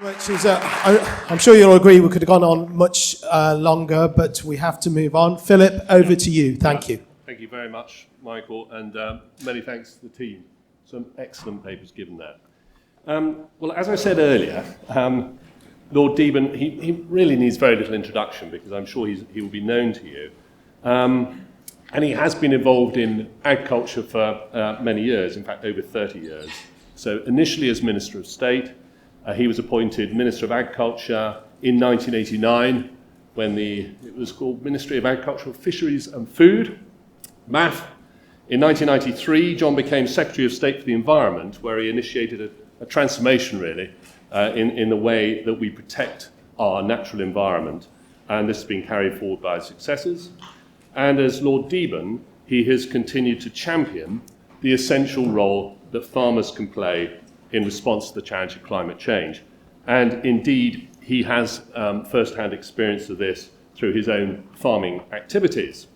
I'm sure you'll agree we could have gone on much longer, but we have to move on. Philip, over to you. Thank you. Thank you very much, Michael, and many thanks to the team. Some excellent papers given there. Well, as I said earlier, Lord Deben, he really needs very little introduction because I'm sure he will be known to you. And he has been involved in agriculture for many years, in fact over 30 years. So initially as Minister of State, he was appointed Minister of Agriculture in 1989 when it was called Ministry of Agricultural Fisheries and Food, MAF. In 1993, John became Secretary of State for the Environment, where he initiated a transformation really in the way that we protect our natural environment. And this has been carried forward by his successors. And as Lord Deben, he has continued to champion the essential role that farmers can play in response to the challenge of climate change. And indeed, he has first-hand experience of this through his own farming activities.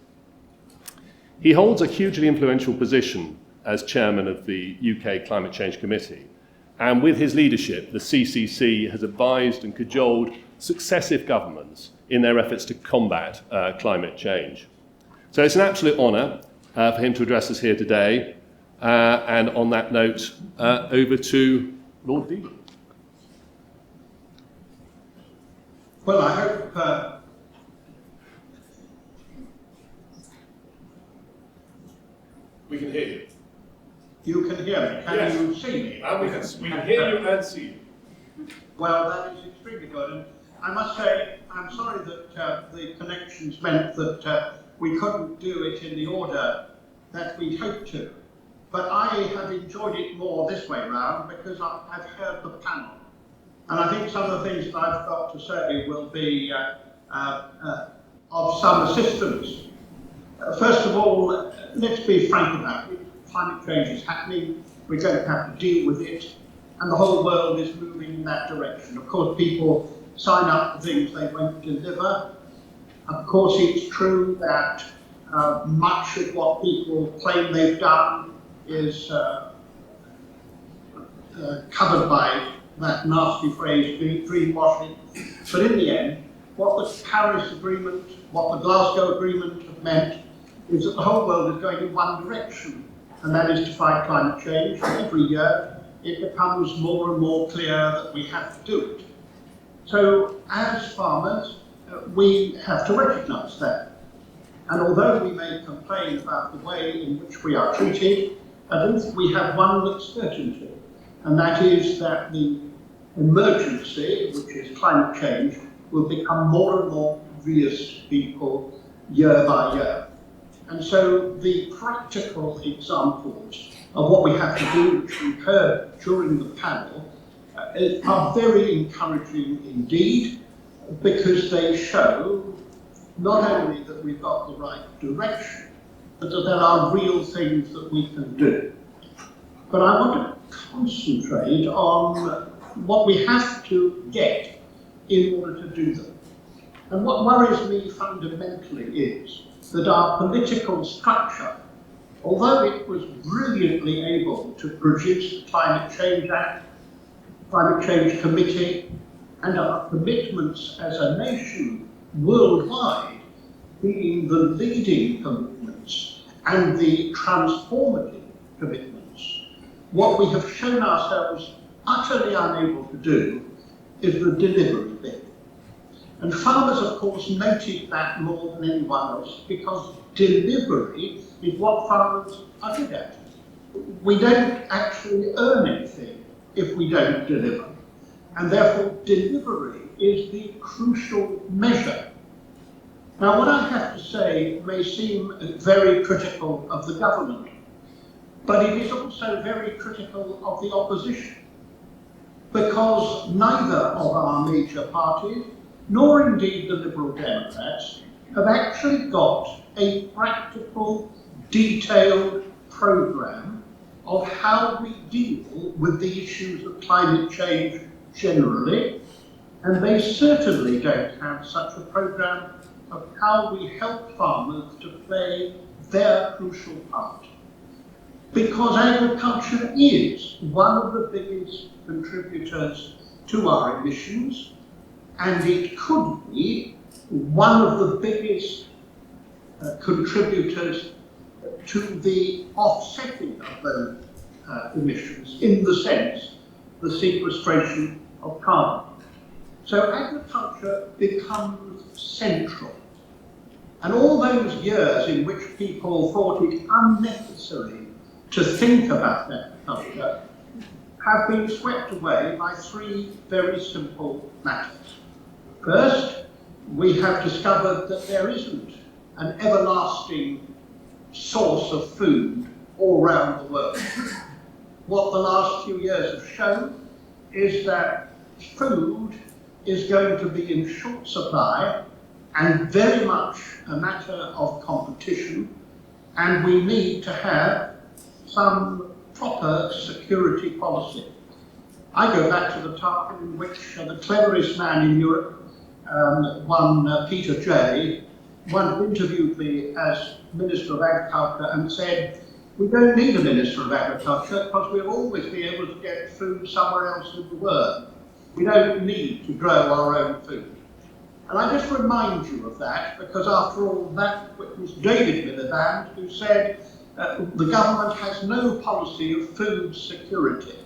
He holds a hugely influential position as chairman of the UK Climate Change Committee. And with his leadership, the CCC has advised and cajoled successive governments in their efforts to combat climate change. So it's an absolute honour for him to address us here today. And on that note, over to Lord Deben. Well, I hope we can hear you. You can hear me. Can you see me? We can hear you and see you. Well, that is extremely good. And I must say, I'm sorry that the connections meant that we couldn't do it in the order that we'd hoped to. But I have enjoyed it more this way round because I've heard the panel. And I think some of the things that I've got to say will be of some assistance. First of all, let's be frank about it. Climate change is happening. We're going to have to deal with it. And the whole world is moving in that direction. Of course, people sign up for things they won't deliver. Of course, it's true that much of what people claim they've done is covered by that nasty phrase, greenwashing. But in the end, what the Paris Agreement, what the Glasgow Agreement have meant is that the whole world is going in one direction, and that is to fight climate change. Every year, it becomes more and more clear that we have to do it. So, as farmers, we have to recognise that. And although we may complain about the way in which we are treated, at least we have one with certainty, and that is that the emergency, which is climate change, will become more and more obvious to people year by year. And so the practical examples of what we have to do, which we heard during the panel, are very encouraging indeed, because they show not only that we've got the right direction, but that there are real things that we can do. But I want to concentrate on what we have to get in order to do them. And what worries me fundamentally is that our political structure, although it was brilliantly able to produce the Climate Change Act, Climate Change Committee, and our commitments as a nation worldwide being the leading commitments and the transformative commitments, what we have shown ourselves utterly unable to do is the delivery bit. And farmers, of course, noted that more than anyone else because delivery is what farmers are good at. We don't actually earn anything if we don't deliver. And therefore, delivery is the crucial measure. Now, what I have to say may seem very critical of the government, but it is also very critical of the opposition, because neither of our major parties, nor indeed the Liberal Democrats, have actually got a practical, detailed programme of how we deal with the issues of climate change generally, and they certainly don't have such a programme of how we help farmers to play their crucial part. Because agriculture is one of the biggest contributors to our emissions, and it could be one of the biggest contributors to the offsetting of those emissions, in the sense, the sequestration of carbon. So agriculture becomes central. And all those years in which people thought it unnecessary to think about agriculture have been swept away by three very simple matters. First, we have discovered that there isn't an everlasting source of food all around the world. What the last few years have shown is that food is going to be in short supply and very much a matter of competition, and we need to have some proper security policy. I go back to the time in which the cleverest man in Europe, Peter Jay, once interviewed me as Minister of Agriculture and said, we don't need a Minister of Agriculture because we'll always be able to get food somewhere else in the world. We don't need to grow our own food. And I just remind you of that because after all, that was David Miliband who said the government has no policy of food security.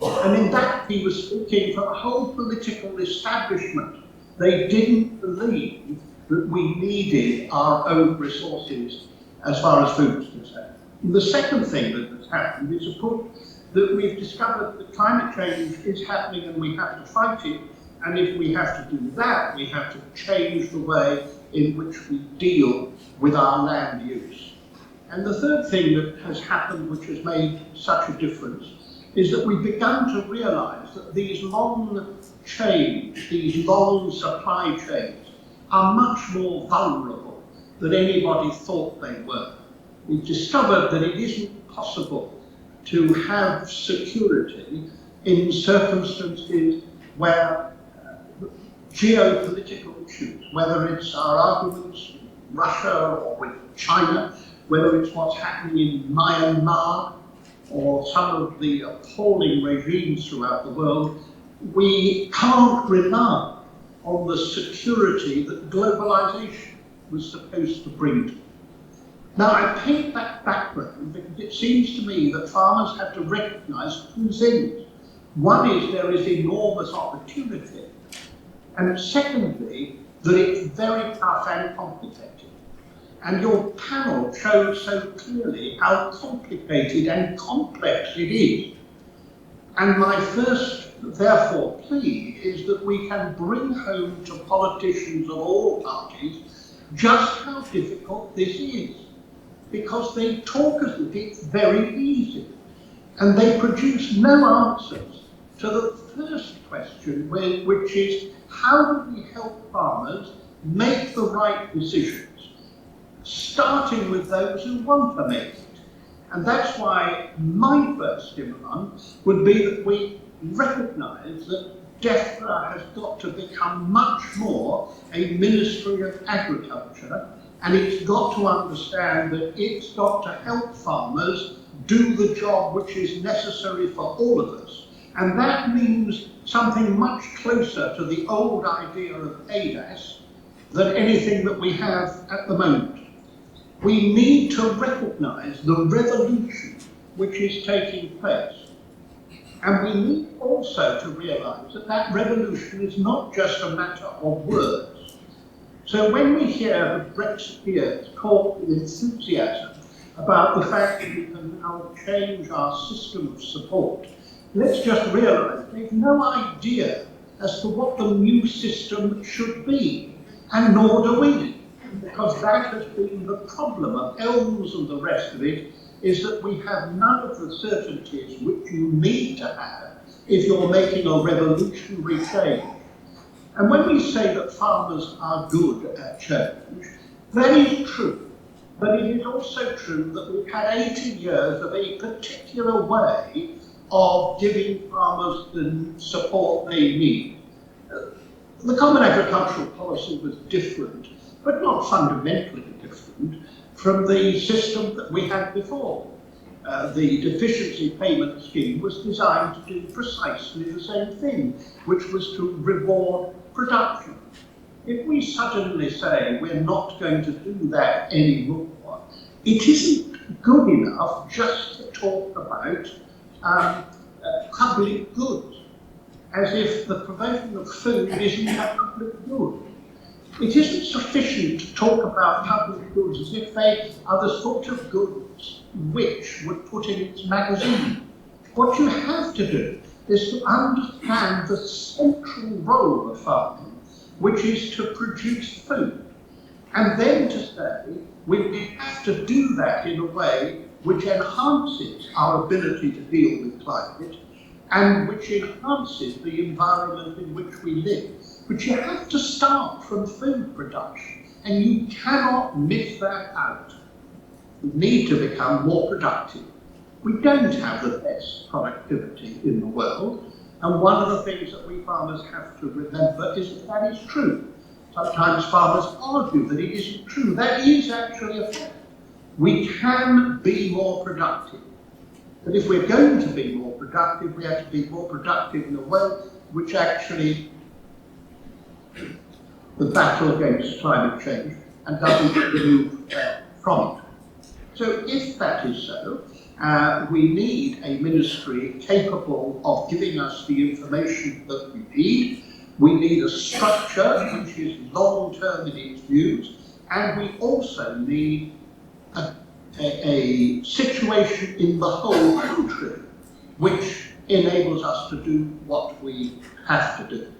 And in that he was speaking for the whole political establishment. They didn't believe that we needed our own resources as far as food is concerned. And the second thing that has happened is, of course, that we've discovered that climate change is happening and we have to fight it. And if we have to do that, we have to change the way in which we deal with our land use. And the third thing that has happened, which has made such a difference, is that we've begun to realise that these long chains, these long supply chains, are much more vulnerable than anybody thought they were. We've discovered that it isn't possible to have security in circumstances where geopolitical issues, whether it's our arguments with Russia or with China, whether it's what's happening in Myanmar or some of the appalling regimes throughout the world, we can't rely on the security that globalization was supposed to bring to. Now, I paint that background because it seems to me that farmers have to recognize two things. One is there is enormous opportunity, and secondly, that it's very tough and complicated. And your panel showed so clearly how complicated and complex it is. And my first, therefore, plea is that we can bring home to politicians of all parties just how difficult this is. Because they talk as if it's very easy. And they produce no answers to the first question, which is how do we help farmers make the right decisions? Starting with those who want to make it. And that's why my first stimulus would be that we recognise that DEFRA has got to become much more a Ministry of Agriculture, and it's got to understand that it's got to help farmers do the job which is necessary for all of us. And that means something much closer to the old idea of ADAS than anything that we have at the moment. We need to recognise the revolution which is taking place. And we need also to realise that that revolution is not just a matter of words. So when we hear the Brexiteers talk with enthusiasm about the fact that we can now change our system of support, let's just realise they've no idea as to what the new system should be, and nor do we. Because that has been the problem of ELMS and the rest of it, is that we have none of the certainties which you need to have if you're making a revolutionary change. And when we say that farmers are good at change, that is true. But it is also true that we've had 80 years of a particular way of giving farmers the support they need. The Common Agricultural Policy was different, but not fundamentally different from the system that we had before. the deficiency payment scheme was designed to do precisely the same thing, which was to reward production. If we suddenly say we're not going to do that anymore, it isn't good enough just to talk about public goods, as if the provision of food isn't a public good. It isn't sufficient to talk about public goods as if they are the sort of goods which would put in its magazine. What you have to do is to understand the central role of farming, which is to produce food. And then to say, we have to do that in a way which enhances our ability to deal with climate and which enhances the environment in which we live. But you have to start from food production, and you cannot miss that out. We need to become more productive. We don't have the best productivity in the world, and one of the things that we farmers have to remember is that that is true. Sometimes farmers argue that it isn't true. That is actually a fact. We can be more productive. But if we're going to be more productive, we have to be more productive in a way which actually the battle against climate change and doesn't move from it. So if that is so, we need a ministry capable of giving us the information that we need. We need a structure which is long-term in its views, and we also need a situation in the whole country which enables us to do what we have to do.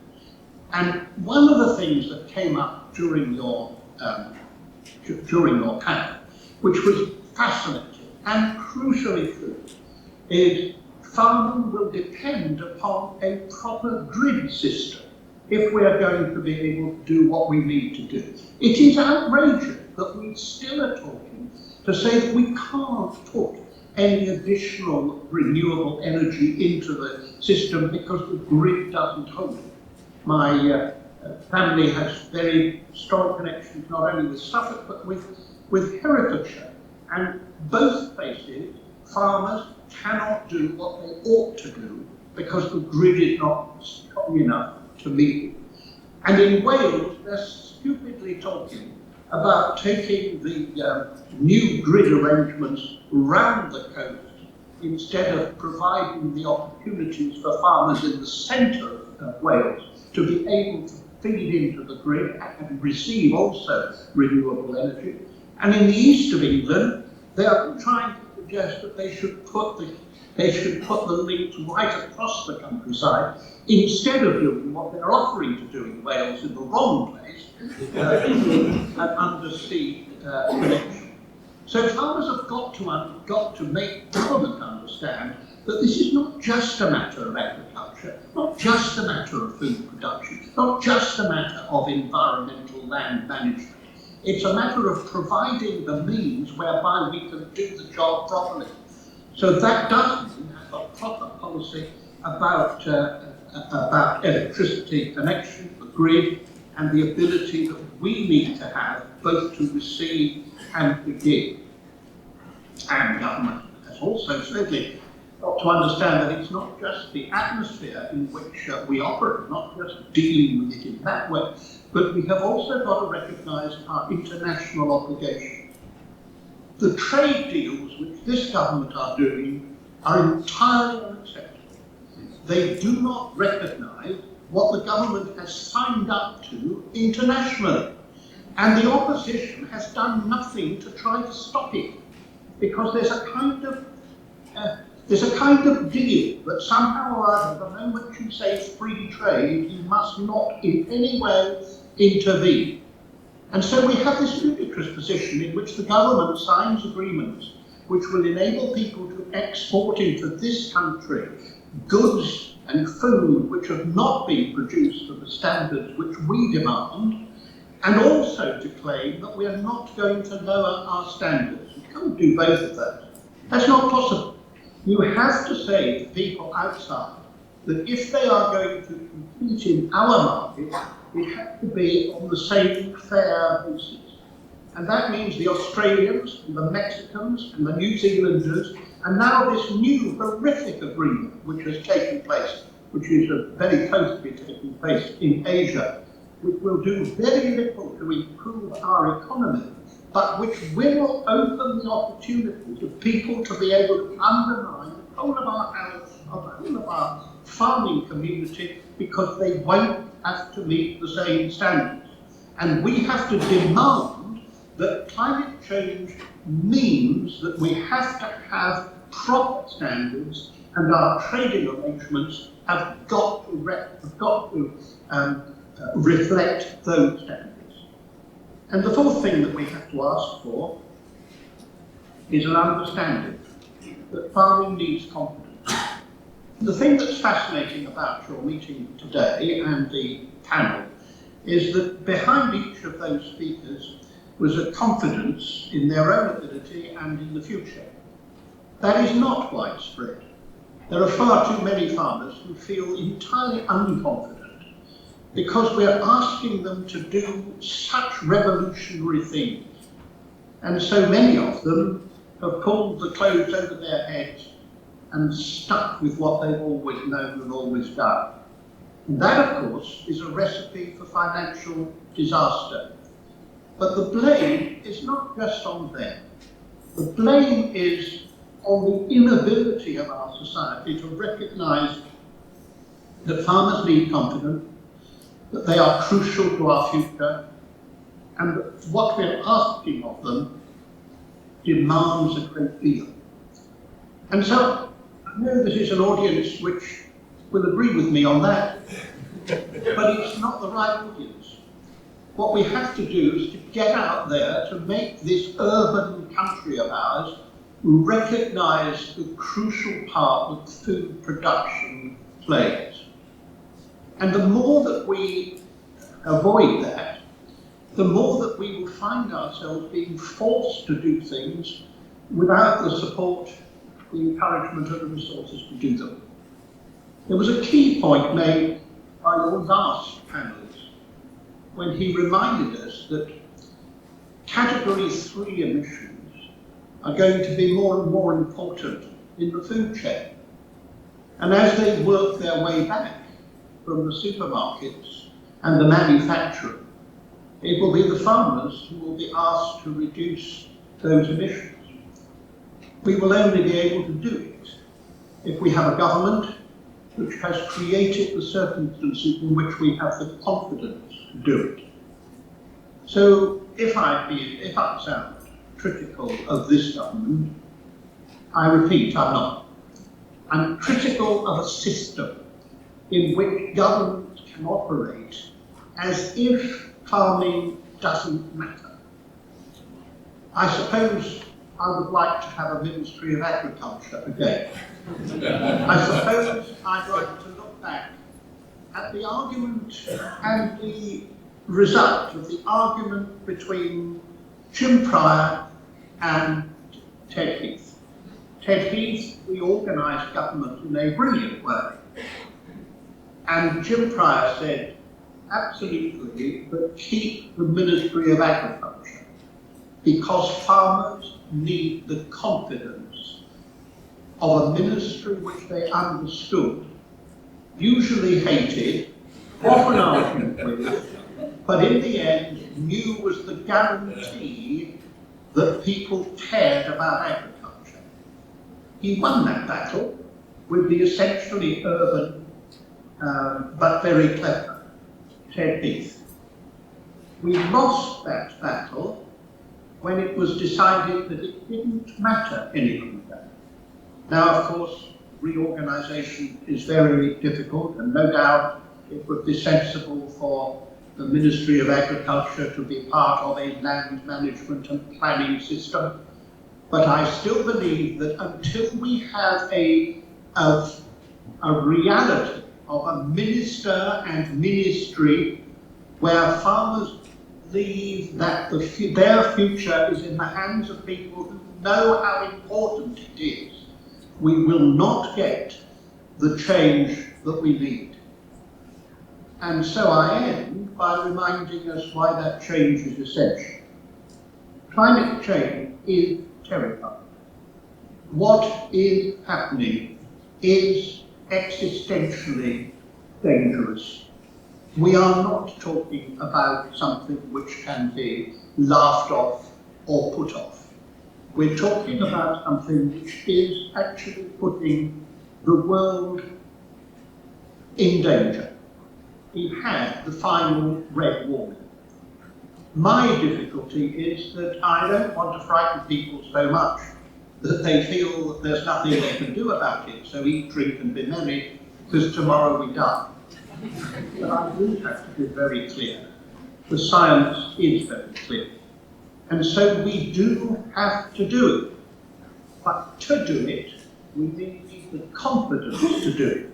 And one of the things that came up during your panel, which was fascinating and crucially true, is farming will depend upon a proper grid system if we are going to be able to do what we need to do. It is outrageous that we still are talking to say that we can't put any additional renewable energy into the system because the grid doesn't hold it. My family has very strong connections not only with Suffolk but with Herefordshire, and both places farmers cannot do what they ought to do because the grid is not strong enough to meet it. And in Wales they're stupidly talking about taking the new grid arrangements round the coast instead of providing the opportunities for farmers in the centre of Wales to be able to feed into the grid and receive also renewable energy. And in the east of England, they are trying to suggest that they should put the links right across the countryside instead of doing what they're offering to do in Wales in the wrong place, an undersea connection. So farmers have got to make government understand that this is not just a matter of agriculture, not just a matter of food production, not just a matter of environmental land management. It's a matter of providing the means whereby we can do the job properly. So that does mean have a proper policy about electricity connection, the grid, and the ability that we need to have both to receive and to give. And government has also certainly got to understand that it's not just the atmosphere in which we operate, not just dealing with it in that way, but we have also got to recognise our international obligations. The trade deals which this government are doing are entirely unacceptable. They do not recognise what the government has signed up to internationally. And the opposition has done nothing to try to stop it, because there's a kind of deal that somehow or other, the moment you say free trade, you must not in any way intervene. And so we have this ludicrous position in which the government signs agreements which will enable people to export into this country goods and food which have not been produced to the standards which we demand, and also to claim that we are not going to lower our standards. You can't do both of those. That's not possible. You have to say to people outside that if they are going to compete in our market, it has to be on the same fair basis. And that means the Australians, and the Mexicans, and the New Zealanders, And now this new horrific agreement which has taken place, which is very close to be taking place in Asia, which will do very little to improve our economy, but which will open the opportunity to people to be able to undermine the whole of our house, the whole of our farming community, because they won't have to meet the same standards. And we have to demand that climate change means that we have to have proper standards, and our trading arrangements have got to reflect those standards. And the fourth thing that we have to ask for is an understanding that farming needs confidence. The thing that's fascinating about your meeting today and the panel is that behind each of those speakers was a confidence in their own ability and in the future. That is not widespread. There are far too many farmers who feel entirely unconfident because we're asking them to do such revolutionary things. And so many of them have pulled the clothes over their heads and stuck with what they've always known and always done. And that, of course, is a recipe for financial disaster. But the blame is not just on them. The blame is on the inability of our society to recognise that farmers need confidence, that they are crucial to our future, and that what we're asking of them demands a great deal. And so, I know this is an audience which will agree with me on that, but it's not the right audience. What we have to do is to get out there to make this urban country of ours recognise the crucial part that food production plays. And the more that we avoid that, the more that we will find ourselves being forced to do things without the support, the encouragement and the resources to do them. There was a key point made by your last panelist when he reminded us that category 3 emissions are going to be more and more important in the food chain. And as they work their way back from the supermarkets and the manufacturing, it will be the farmers who will be asked to reduce those emissions. We will only be able to do it if we have a government which has created the circumstances in which we have the confidence to do it. So if I sound critical of this government, I repeat, I'm not. I'm critical of a system in which government can operate as if farming doesn't matter. I suppose I would like to have a Ministry of Agriculture again. I suppose I'd like to look back at the argument and the result of the argument between Jim Pryor and Ted Heath. Ted Heath reorganised government in a brilliant way. And Jim Pryor said, absolutely, but keep the Ministry of Agriculture, because farmers need the confidence of a ministry which they understood, usually hated, often argued with, but in the end knew was the guarantee that people cared about agriculture. He won that battle with the essentially urban but very clever Ted Heath. We lost that battle when it was decided that it didn't matter any longer. Now, of course, reorganisation is very difficult, and no doubt it would be sensible for the Ministry of Agriculture to be part of a land management and planning system. But I still believe that until we have a reality of a minister and ministry where farmers believe that their future is in the hands of people who know how important it is, we will not get the change that we need. And so I end by reminding us why that change is essential. Climate change is terrifying. what is happening is existentially dangerous. We are not talking about something which can be laughed off or put off. We're talking about something which is actually putting the world in danger. We had the final red warning. My difficulty is that I don't want to frighten people so much that they feel that there's nothing they can do about it, so eat, drink and be merry, because tomorrow we die. But I do have to be very clear. The science is very clear. And so we do have to do it. But to do it, we need the confidence to do it.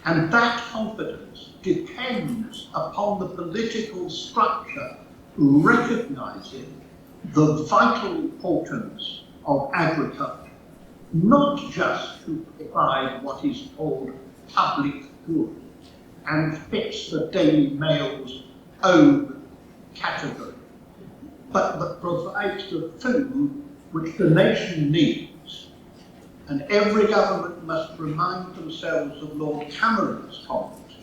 And that confidence depends upon the political structure recognising the vital importance of agriculture, not just to provide what is called public good and fits the Daily Mail's own category, but that provides the food which the nation needs. And every government must remind themselves of Lord Cameron's comment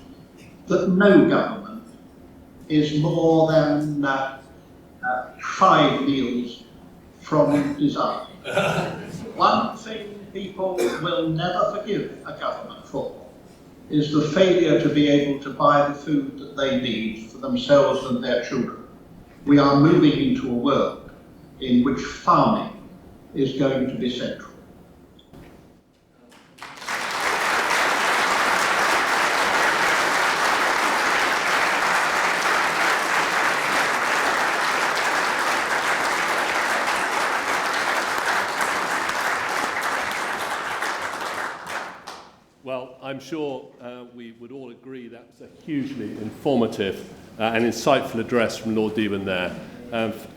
that no government is more than 5 meals from disaster. One thing people will never forgive a government for is the failure to be able to buy the food that they need for themselves and their children. We are moving into a world in which farming is going to be central. Well, I'm sure we would all agree that was a hugely informative and insightful address from Lord Deben there.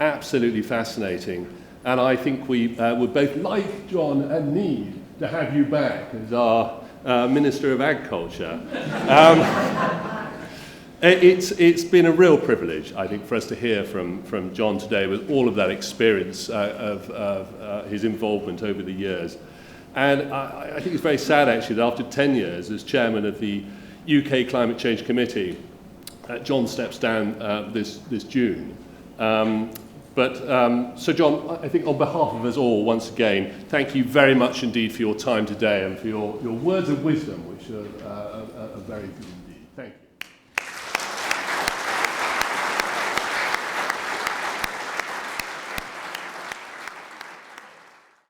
Absolutely fascinating. And I think we would both like, John, and need to have you back as our Minister of Agriculture. It's been a real privilege, I think, for us to hear from John today with all of that experience of his involvement over the years. And I think it's very sad, actually, that after 10 years as chairman of the UK Climate Change Committee, John steps down this June. So John, I think on behalf of us all, once again, thank you very much indeed for your time today and for your words of wisdom, which are very